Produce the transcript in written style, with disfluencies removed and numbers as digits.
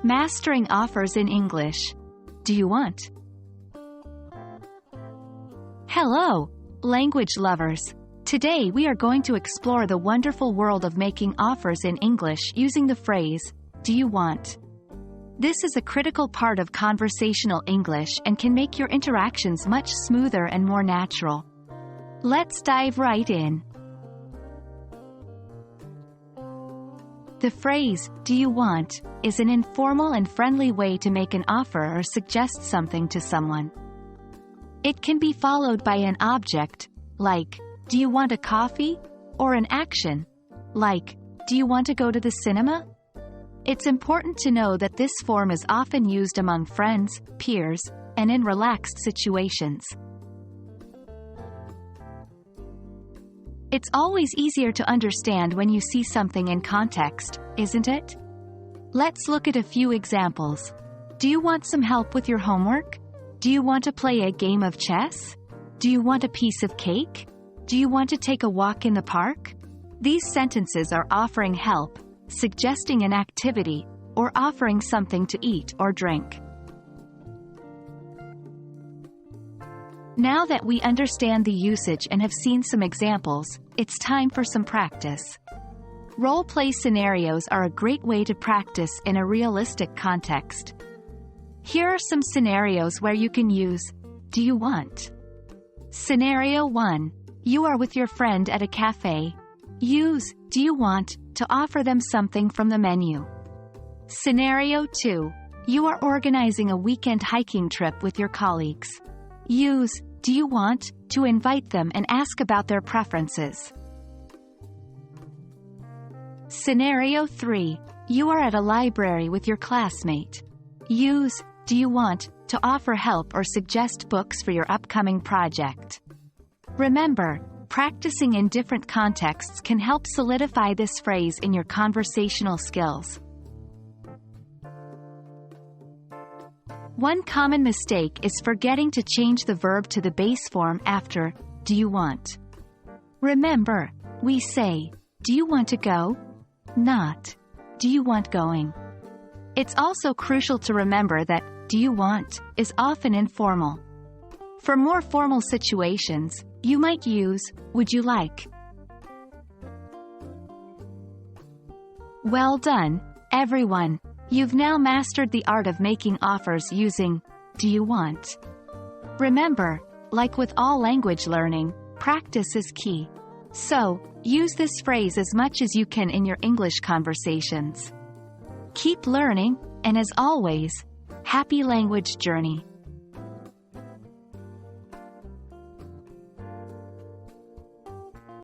Mastering offers in English. Do you want? Hello, language lovers. Today we are going to explore the wonderful world of making offers in English using the phrase, do you want? This is a critical part of conversational English and can make your interactions much smoother and more natural. Let's dive right in. The phrase, do you want, is an informal and friendly way to make an offer or suggest something to someone. It can be followed by an object, like, do you want a coffee? Or an action, like, do you want to go to the cinema? It's important to know that this form is often used among friends, peers, and in relaxed situations. It's always easier to understand when you see something in context, isn't it? Let's look at a few examples. Do you want some help with your homework? Do you want to play a game of chess? Do you want a piece of cake? Do you want to take a walk in the park? These sentences are offering help, suggesting an activity, or offering something to eat or drink. Now that we understand the usage and have seen some examples, it's time for some practice. Role-play scenarios are a great way to practice in a realistic context. Here are some scenarios where you can use, do you want? Scenario 1. You are with your friend at a cafe. Use, do you want, to offer them something from the menu. Scenario 2. You are organizing a weekend hiking trip with your colleagues. Use, do you want, to invite them and ask about their preferences. Scenario 3. You are at a library with your classmate. Use, do you want, to offer help or suggest books for your upcoming project. Remember, practicing in different contexts can help solidify this phrase in your conversational skills. One common mistake is forgetting to change the verb to the base form after, do you want? Remember, we say, do you want to go? Not, do you want going? It's also crucial to remember that, do you want, is often informal. For more formal situations, you might use, would you like? Well done, everyone. You've now mastered the art of making offers using, do you want? Remember, like with all language learning, practice is key. So, use this phrase as much as you can in your English conversations. Keep learning, and as always, happy language journey.